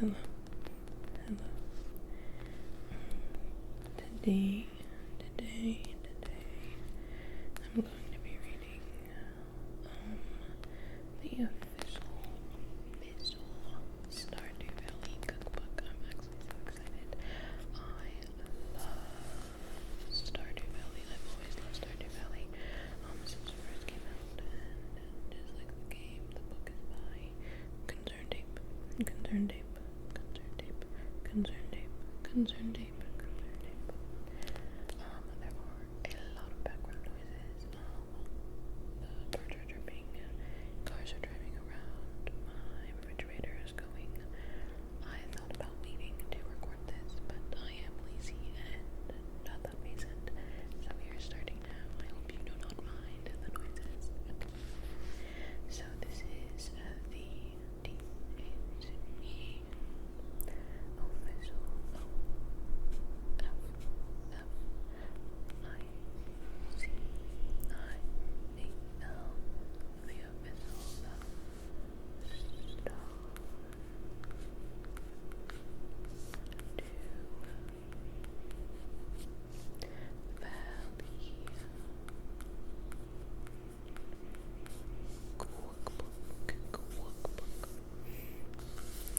hello, hello. Today, I'm going to be reading the official Stardew Valley cookbook. I'm actually so excited. I love Stardew Valley. I've always loved Stardew Valley since it first came out, and just like the game, the book is by Concerned Ape. There are a lot of background noises. The birds are chirping, cars are driving around, my refrigerator is going. I thought about waiting to record this, but I am lazy and not that recent, so we are starting now. I hope you do not mind the noises. So this is the DHE official the official Cookbook.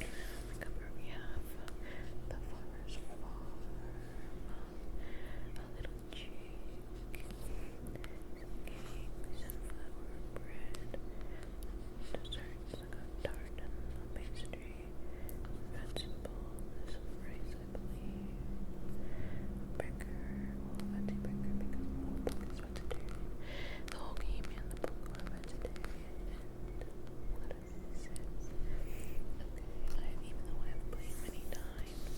On the cover we have the farmer's farm, a little chick, some cake, sunflower bread, desserts like a tart and a pastry, vegetables, some rice I believe, a burger, well a fancy burger because the whole book is vegetarian. The whole game and the book are vegetarian, and what does it say? Okay, even though I have played many times,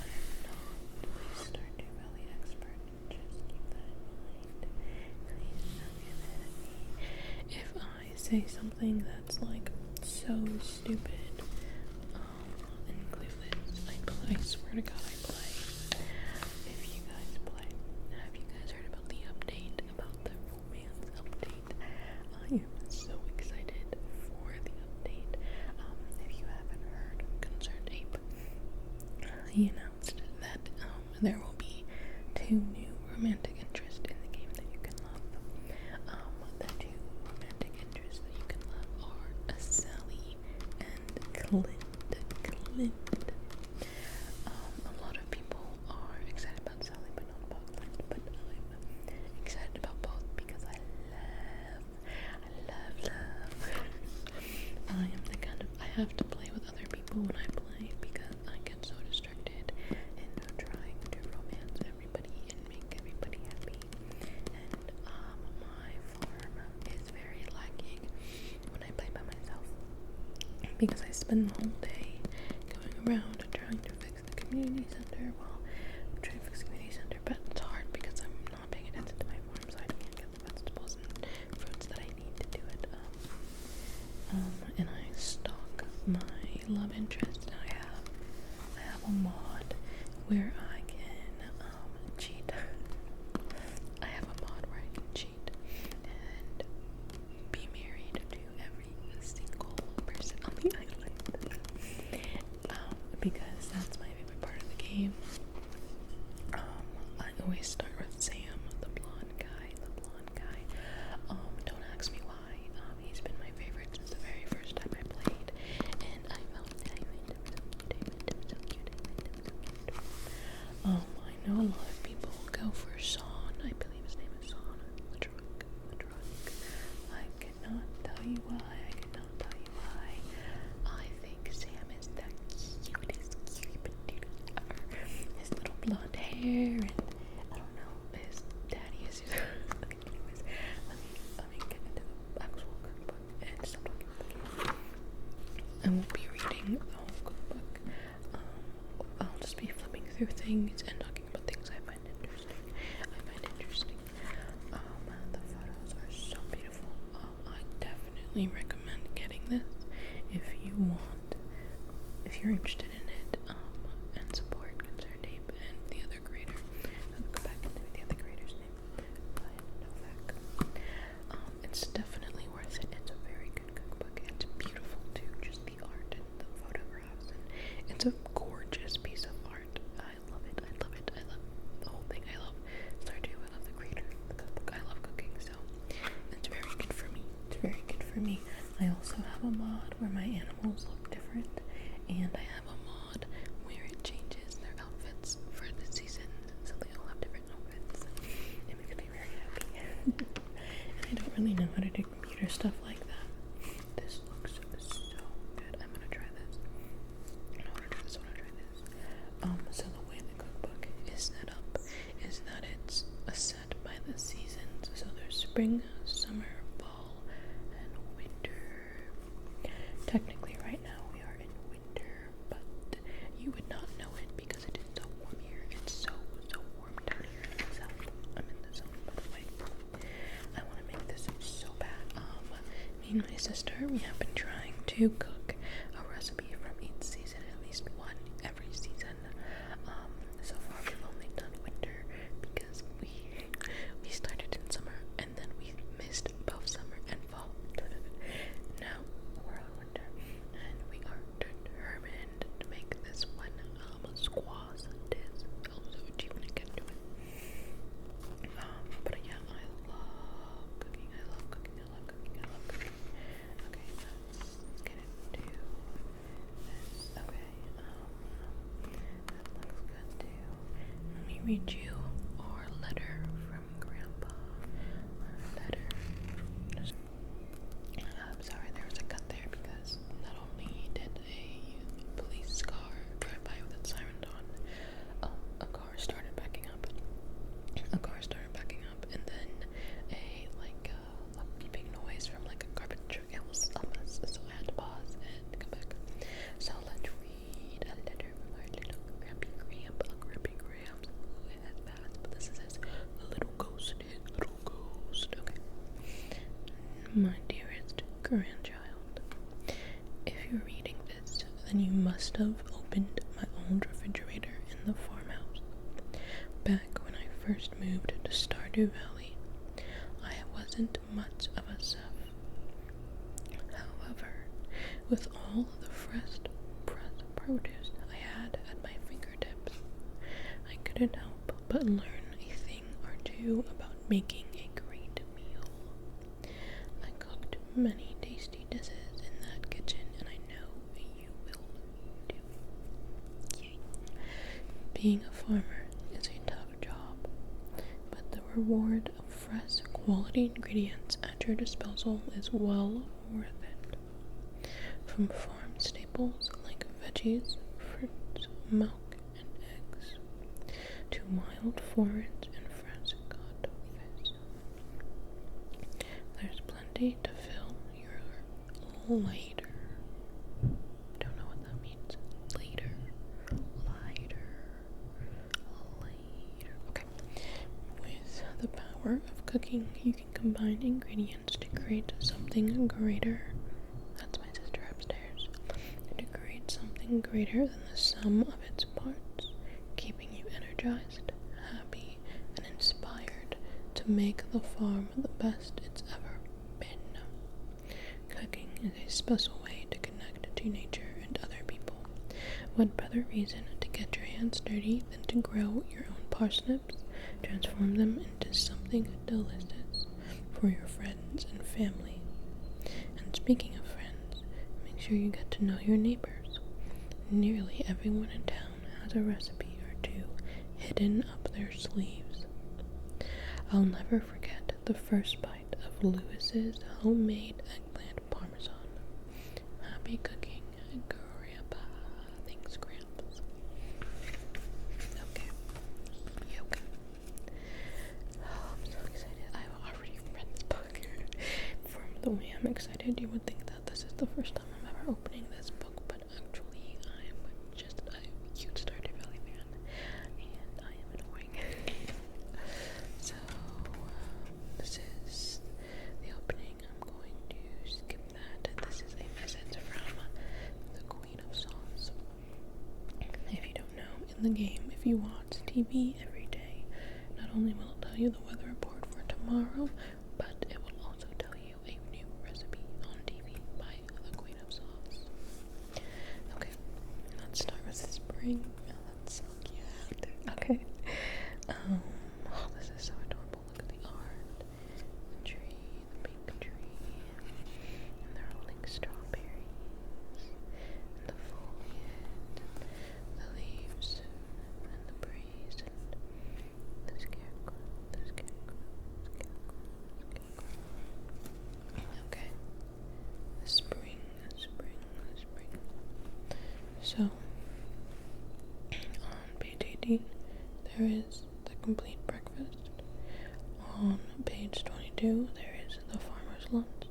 I am not a Stardew Valley expert. Just keep that in mind. Please don't get mad at me if I say something that's like so stupid and clueless. I swear to God I play. If you guys play, have you guys heard about the update, about the romance update? I am so excited for the update. If you haven't heard, Concerned Ape, he announced that there will be 2 new romantic interests in the game that you can love. The 2 romantic interests that you can love are Sally and Clint. A lot of people are excited about Sally, but not about Clint. But I'm excited about both because I love. I am the kind of, I have to play with other people when I play because I get so distracted in trying to romance everybody and make everybody happy. And my farm is very lacking when I play by myself because I spend the whole day going around and trying to fix the community center. Well, I'm trying to fix the community center, but it's hard because I'm not paying attention to my farm, so I can't get the vegetables and fruits that I need to do it. And I stalk my love interest. I have a mod where I can cheat. I have a mod where I can cheat and be married to every single person on the island. Because that's my favorite part of the game. I always start with Sam, the blonde guy. Don't ask me why. He's been my favorite since the very first time I played, and I found David. It was so cute. I know a lot of people go for Sean. I believe his name is Sean. Ladrunk. I cannot tell you why. I think Sam is the cutest ever. His little blonde hair, and I don't know, his daddy is anyways, let me get into the actual cookbook and stop talking about the game. I won't be reading the whole cookbook. I'll just be flipping through things and talking about things I find interesting. The photos are so beautiful. I definitely recommend getting this if you're interested in it, and support Concerned Ape and the other creator. I'll go back and do the other creator's name. It's definitely worth it. It's a very good cookbook. It's beautiful too, just the art and the photographs, and It's a gorgeous piece of art. I love it. I love it. I love the whole thing. I love Stardew. I love the creator, the cookbook. I love cooking, so it's very good for me. It's very good for me. I also have a mod where my animals look different, and I have a mod where it changes their outfits for the season, so they all have different outfits. It makes me very happy. And I don't really know how to do computer stuff like that. This looks so good. I'm gonna try this. I wanna try this. So the way the cookbook is set up is that it's set by the seasons. So there's spring, summer, fall, and winter. Technically right now we are in winter, but you would not know it because it is so warm here. It's so warm down here in the south. I'm in the zone, by the way. I want to make this so bad. Me and my sister, we have been trying to cook a recipe from each season, at least one every season. So far we've only done winter because we started in summer and then we missed both summer and fall. Now we're on winter and we are determined to make this one squash dish. Also, do you want to get to it? But yeah, I love cooking. I love cooking. Okay, let's get into this. Okay, that looks good too. Let me read you our letter from Grandpa. Our letter. I'm sorry, there was a cut there because not only did a police car drive by with its sirens on, a car started backing up. And then a beeping noise from like a garbage truck. It was almost, so I had to pause and come back. So let's read a letter from our little Grampy Gramp. It has bats, but this is his little ghost. Okay. My dearest grandchild, if you're reading this, then you must have opened my old refrigerator in the farmhouse. Back when I first moved to Stardew Valley, I wasn't much of a chef. However, with all the fresh produce I had at my fingertips, I couldn't help but learn a thing or two about making a great meal. I cooked many tasty dishes in that kitchen, and I know you will too. Yay. Being a farmer is a tough job, but the reward of fresh, quality ingredients at your disposal is well worth it. From farm staples like veggies, fruits, milk, and eggs, to wild forage and fresh caught fish. There's plenty to fill your later. Don't know what that means. Later. Okay. With the power of cooking, you can combine ingredients to create something greater. That's my sister upstairs. To create something greater than the sum of its parts, keeping you energized, happy, and inspired to make the farm the best it's ever been. Cooking is a special way to connect to nature and other people. What better reason to get your hands dirty than to grow your own parsnips, transform them into something delicious for your friends and family. And speaking of friends, make sure you get to know your neighbors. Nearly everyone in town has a recipe or two hidden up their sleeves. I'll never forget the first bite of Lewis's homemade eggplant parmesan. Happy cooking, Grandpa. Thanks, Gramps. Okay. Oh, I'm so excited. I've already read this book. From the way I'm excited, you would think that this is the first time I'm ever opening this book, but actually I'm just a huge Stardew Valley fan, and I am annoying. So, this is the opening. I'm going to skip that. This is a message from the Queen of Sauce. If you don't know, in the game, if you watch TV every day, not only will it tell you the weather report for tomorrow, but it will also tell you a new recipe on TV by the Queen of Sauce. Okay, let's start with spring. Oh, that's so cute. Okay. Oh, this is so adorable. Look at the art. The tree, the pink tree. And they're holding strawberries. And the foliage. The leaves. And the breeze. And the scarecrow. The scarecrow. The scarecrow. Okay. The spring. The spring. The spring. So, on page 18, there is the complete breakfast. On page 22, there is the farmer's lunch.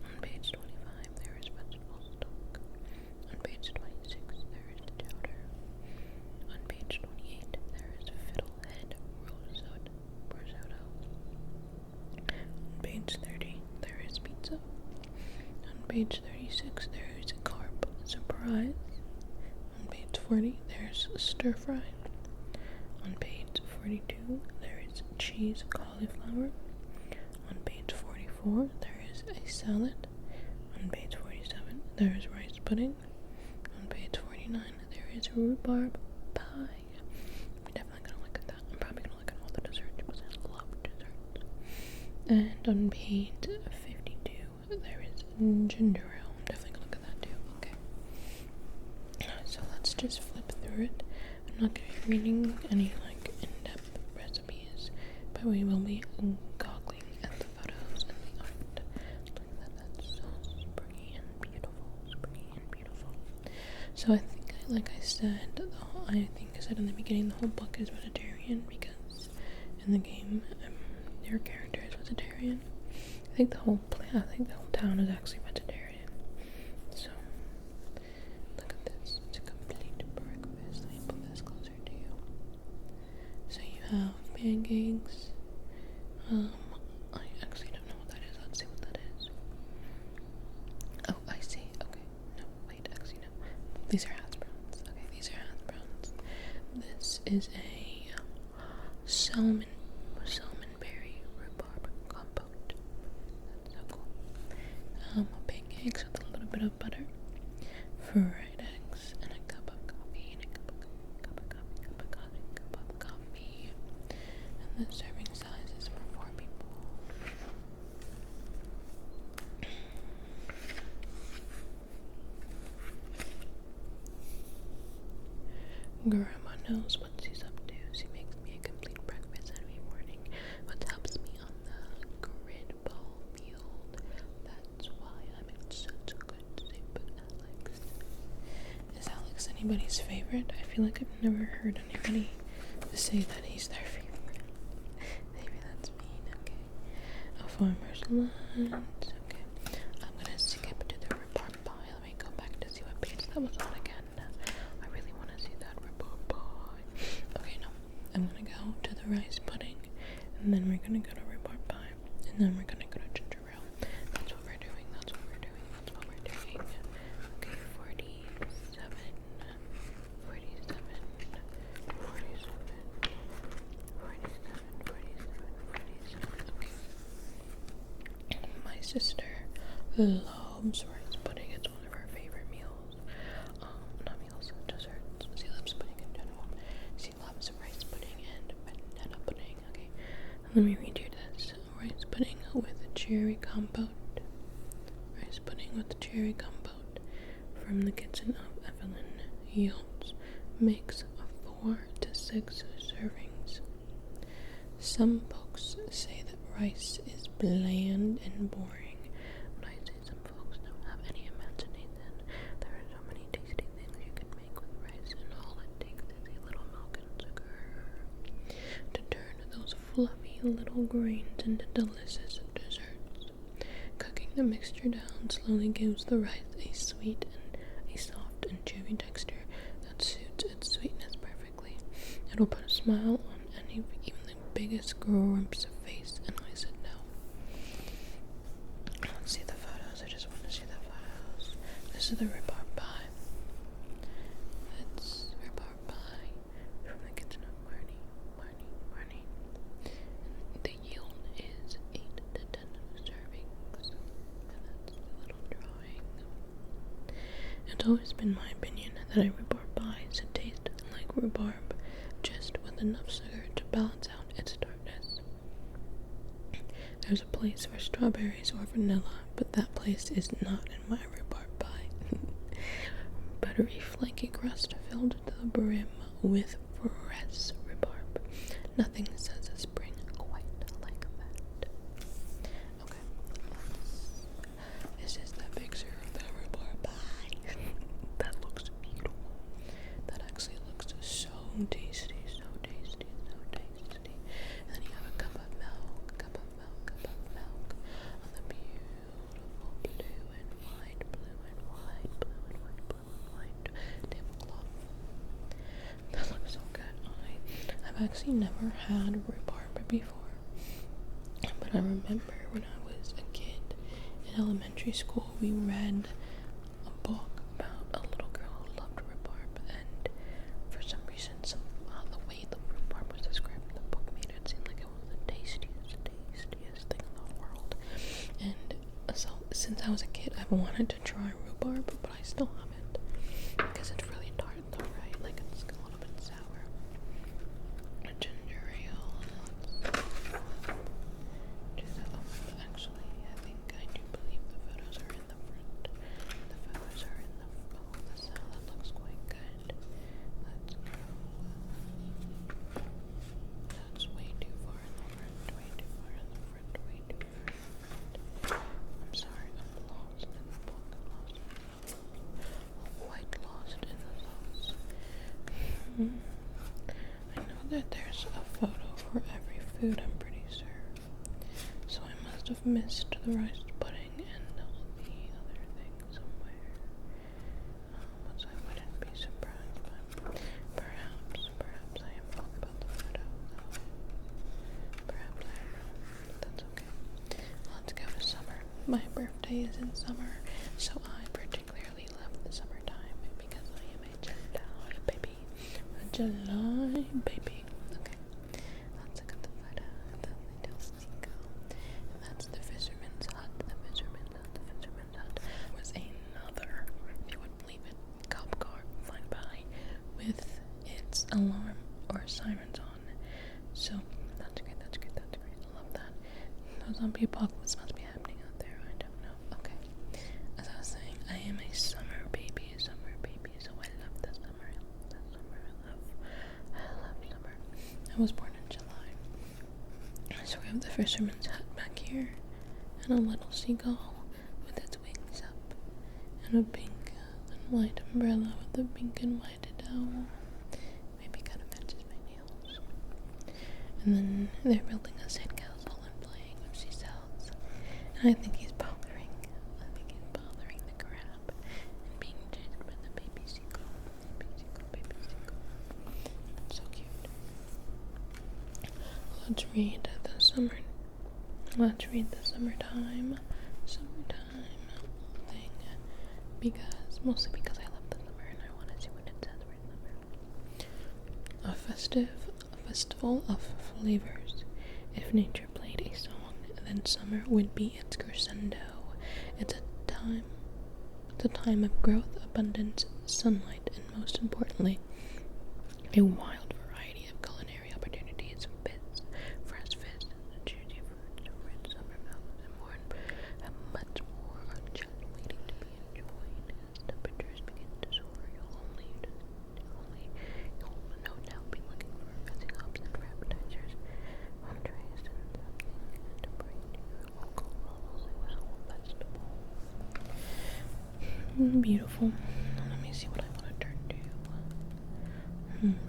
On page 25, there is vegetable stock. On page 26, there is chowder. On page 28, there is fiddlehead risotto. On page 30, there is pizza. On page 36, there is a carp surprise. On page 40, there's stir fry. On page 42, there is cheese cauliflower. On page 44, there is a salad. On page 47, there is rice pudding. On page 49, there is rhubarb pie. I'm definitely gonna look at that. I'm probably gonna look at all the desserts because I love desserts. And on page 52, there is ginger ale. I'm definitely gonna look at that too. Okay. So let's just flip through it. I'm not going to be reading any like in-depth recipes, but we will be goggling at the photos and the art. Look at that, that's so springy and beautiful. So I think, like I said, I said in the beginning, the whole book is vegetarian because in the game, your character is vegetarian. I think the whole town is actually vegetarian. So look at this. It's a complete breakfast. Let me put this closer to you. So you have pancakes. I actually don't know what that is. Let's see what that is. Oh, I see. Okay. No, wait, actually no. These are hash browns. Okay, these are hash browns. This is a salmon berry rhubarb compote. That's so cool. Pancakes with a little bit of butter, fried eggs, and a cup of coffee, and the serving size is for 4 people. Grandma knows what she's up to. She makes me a complete breakfast every morning, which helps me on the grid ball field. That's why I'm in such good shape, Alex. Is Alex anybody's favorite? I feel like I've never heard anybody say that he's their favorite. Maybe that's mean, okay. A farmer's lunch, okay. I'm gonna skip to the rhubarb pie. Let me go back to see what page that was on again. I really want to see that rhubarb pie. Okay, no. I'm gonna go to the rice pudding, and then we're gonna go to rhubarb pie, and then we're gonna go to ginger ale. That's what we're doing. Okay, 47. Okay. My sister loves rice pudding. It's one of her favorite meals. Not meals, desserts. She loves pudding in general. She loves rice pudding and banana pudding. Okay, let me read you this. Rice pudding with cherry compote. Rice pudding with cherry compote from the kitchen of Evelyn Yields makes 4 to 6 servings. Some folks say that rice is bland and boring, but I say some folks don't have any imagination. There are so many tasty things you can make with rice, and all it takes is a little milk and sugar to turn those fluffy little grains into delicious desserts. Cooking the mixture down slowly gives the rice a sweet and a soft and chewy texture that suits its sweetness perfectly. It'll put a smile on even the biggest grump's face, and I said no. Let's see the photos. I just want to see the photos. This is the rhubarb pie. That's rhubarb pie from the kitchen of Marnie. The yield is 8 to 10 servings, and that's the little drawing. It's always been my opinion that a rhubarb pie should dark rhubarb, just with enough sugar to balance out its tartness. There's a place for strawberries or vanilla, but that place is not in my rhubarb pie. Buttery, flaky crust filled to the brim with fresh rhubarb. Nothing says a spring quite like that. Okay, this is the picture of the rhubarb pie. That looks beautiful. That actually looks so tasty, so tasty, so tasty. And then you have a cup of milk on the beautiful blue and white tablecloth. That looks so good. I've actually never had rhubarb before, but I remember when I was a kid in elementary school, we read a book about a little girl who loved rhubarb, and for some reason, the way the rhubarb was described in the book made it seem like it was the tastiest thing in the world. And so, since I was a kid, I've wanted to try rhubarb, but I still haven't, because it's really tart though, right? Like, it's a little bit sour. Ginger ale. Actually, I think I do believe the photos are in the front. The photos are in the the salad looks quite good. Let's go. That's way too far in the front. Way too far in the front. Way too far in the front. I'm sorry, I'm lost in the book. Quite lost in the sauce. I know that there's a photo for every food, I'm pretty sure. So I must have missed the rice pudding and the other thing somewhere. So I wouldn't be surprised, but perhaps I am wrong about the photo, though. Perhaps I am wrong, but that's okay. Let's go to summer. My birthday is in summer, so I particularly love the summertime because I am a July baby. A July baby. Okay, let's look at the photo of the little seagull. And that's the fisherman's hut. The fisherman's hut was another, if you would believe it, cop car flying by with its alarm or sirens on. So that's great. I love that. No zombie apocalypse must be happening out there. I don't know. Okay. As I was saying, I am a summer baby, so I love the summer. I love summer. I was born in July. So we have the fisherman's hut back here, and a little seagull with its wings up, and a pink and white umbrella with a pink and white owl. Maybe kind of matches my nails. And then they're building a sandcastle and playing with seashells. And I think he's bothering the crab and being chased by the baby seagull. Baby seagull. That's so cute. Let's read the summertime thing, mostly because I love the summer and I want to see what it says for summer. A festival of flavors. If nature played a song, then summer would be its crescendo. It's a time of growth, abundance, sunlight, and most importantly, a wild variety of culinary opportunities. Fresh fish, juicy fruits, red summer melons, and much more are just waiting to be enjoyed. As temperatures begin to soar, you'll no doubt be looking for fuzzy hops and appetizers, entrees, and something to bring to your local whole festival. Beautiful. Let me see what I want to turn to.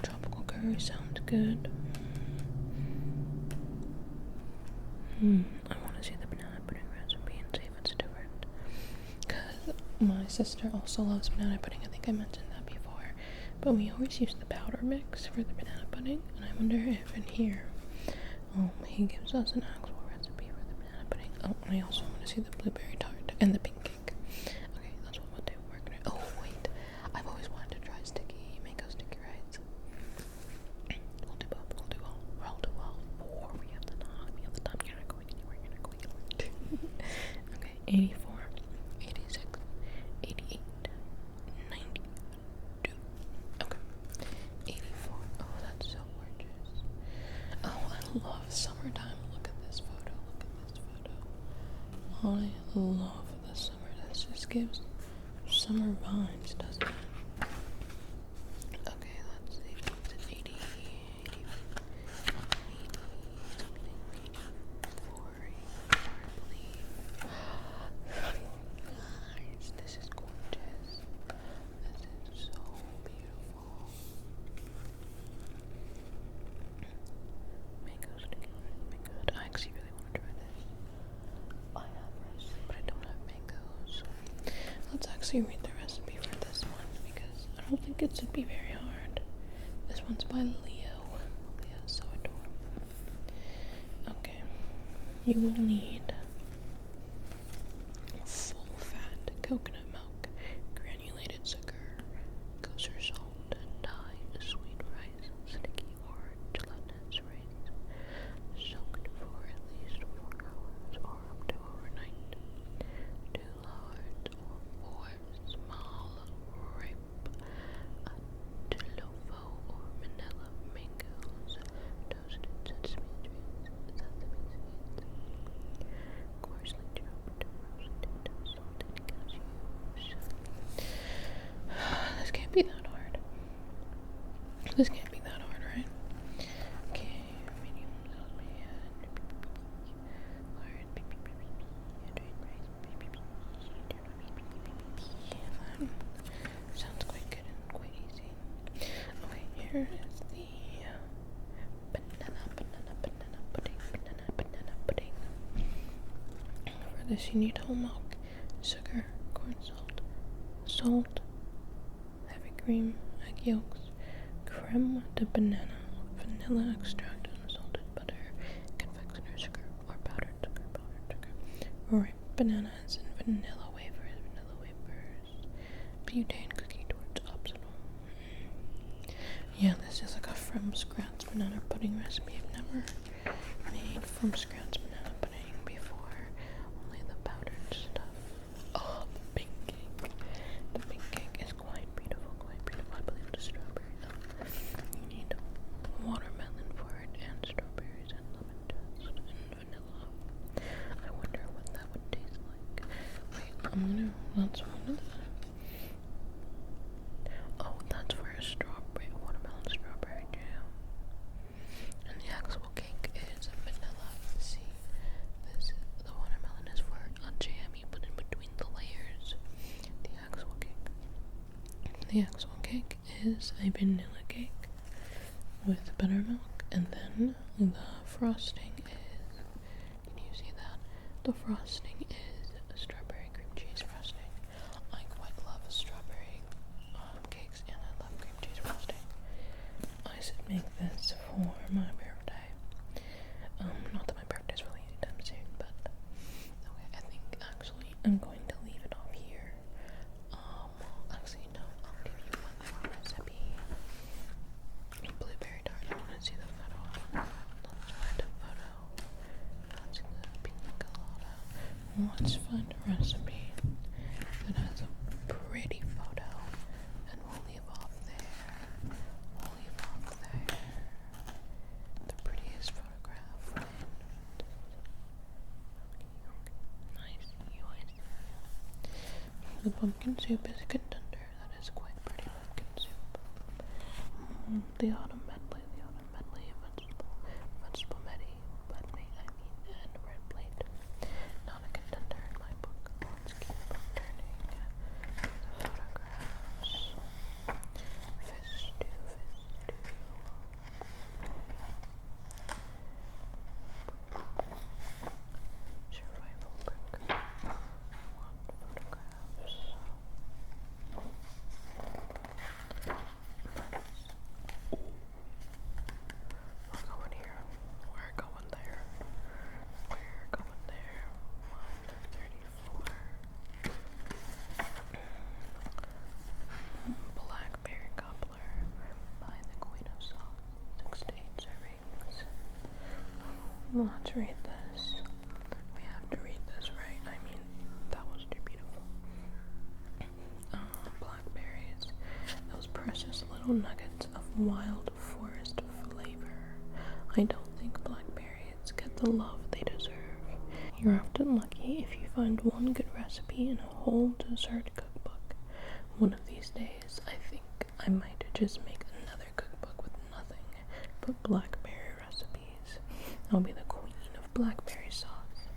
Tropical curry sounds good. I want to see the banana pudding recipe and see if it's different. Because my sister also loves banana pudding. I think I mentioned that before. But we always use the powder mix for the banana pudding. And I wonder if in here, he gives us an actual recipe for the banana pudding. Oh, and I also want to see the blueberry tart and the pink cake. Okay, that's what we'll do. We're gonna. Oh wait, I've always wanted to try mango sticky rice. We'll do both. We'll do all. Or we have the time. You're not going anywhere. Okay, 84, 86, 88, 92. Okay, 85. I love the summer. This just gives summer vibes, doesn't it? Okay, let's see. It's an 80, 84, I believe. Guys, this is gorgeous. This is so beautiful. Mango sticky mango. I actually really want to try this. I have recipe, but I don't have mangoes. Let's actually read the recipe for this one because I don't think it should be very hard. This one's by Leo. Leo's so adorable. Okay. You will need full fat coconut milk, granulated sugar, kosher salt, dye, sweet rice, sticky or gelatinous rice, soaked for at least 4 hours or up to overnight. 2 large or 4 small ripe Antilopo or Manila mangoes, toasted sesame seeds, coarsely chopped, roasted, salted cashews. This can't be that hard. This can't be that hard, right? Okay, medium saucepan, large, that sounds quite good and quite easy. Okay, here is the banana pudding. For this you need whole milk, sugar, corn salt, heavy cream, egg yolks, creme de banana, vanilla extract, unsalted butter, confectioner sugar, or powdered sugar, ripe bananas and vanilla wafers, butane cookie torch optional. Yeah, this is like a from scratch banana pudding recipe. I've never made from scratch banana pudding before, only the powdered stuff. Oh, the pink cake. The pink cake is quite beautiful, I believe it's strawberry though. You need watermelon for it, and strawberries, and lemon zest, and vanilla. I wonder what that would taste like. Wait, that's one of the... Oh, that's for a watermelon strawberry jam. And the actual cake is vanilla. See, the watermelon is for a jam you put in between the layers. The actual cake is a vanilla cake with buttermilk, and then the frosting is, can you see that? The frosting is a strawberry cream cheese frosting. I quite love strawberry cakes, and I love cream cheese frosting. I should make this for my birthday. Not that my birthday's really anytime soon, but okay, I think actually I'm going to leave it off here. Actually no, I'll give you one more recipe. Blueberry tart. I want to see the photo. Let's find a photo. That's the pina colada. Let's find a recipe that has a pretty photo, and we'll leave off there. The prettiest photograph. Nice. The pumpkin soup is a contender. That is quite pretty pumpkin soup. The autumn medley, vegetable medley, and red plate. Not a contender in my book. Let's keep turning the photographs. Fish stew. Survival book. One photographs. We're going here. We're going there. 134. Blackberry cobbler by the Queen of Song. 6 to 8 servings. Let's read this. We have to read this, right? I mean, that was too beautiful. Blackberries. Those precious little nuggets of wild forest flavor. I don't think blackberries get the love they deserve. You're often lucky if you find one good recipe in a whole dessert cookbook. One of these days, I think I might just make another cookbook with nothing but blackberry recipes. I'll be the queen of blackberry sauce.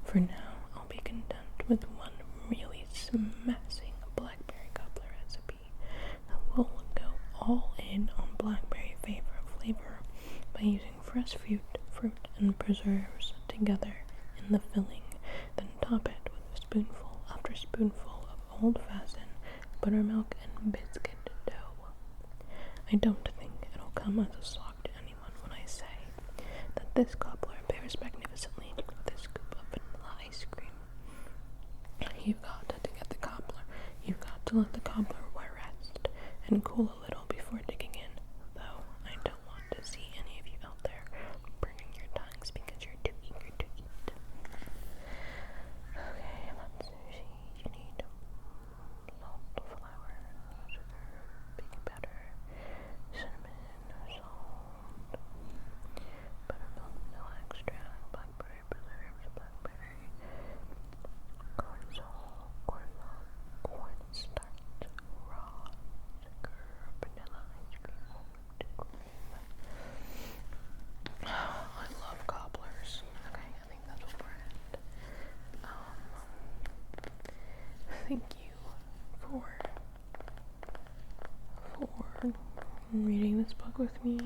For now, I'll be content with one really smashing blackberry cobbler recipe that will go all in on blackberry flavor by using fresh fruit and preserves together in the filling, then top it with a spoonful after spoonful of old-fashioned buttermilk and biscuit dough. I don't think it'll come as a shock to anyone when I say that this cobbler pairs magnificently with a scoop of vanilla ice cream. You've got to get the cobbler. You've got to let the cobbler rest and cool a little before digging in, though I don't want to see any of you out there burning your tongues because you're too eager to eat. Okay, let's see. You need salt, flour, sugar, baking powder, cinnamon, salt, buttermilk, vanilla extract, blackberry preserves, blackberry cornstarch, raw sugar, vanilla ice cream. I love cobblers. Okay, I think that's what we're at. Thank you for reading this book with me.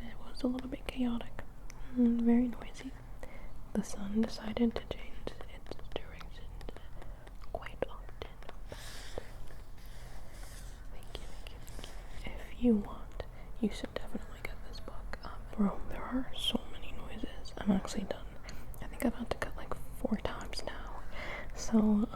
It was a little bit chaotic and very noisy. The sun decided to change its direction quite often. Thank you. If you want, you should definitely get this book. Bro, there are so many noises. I'm actually done. I think I've had to cut like 4 times now. So,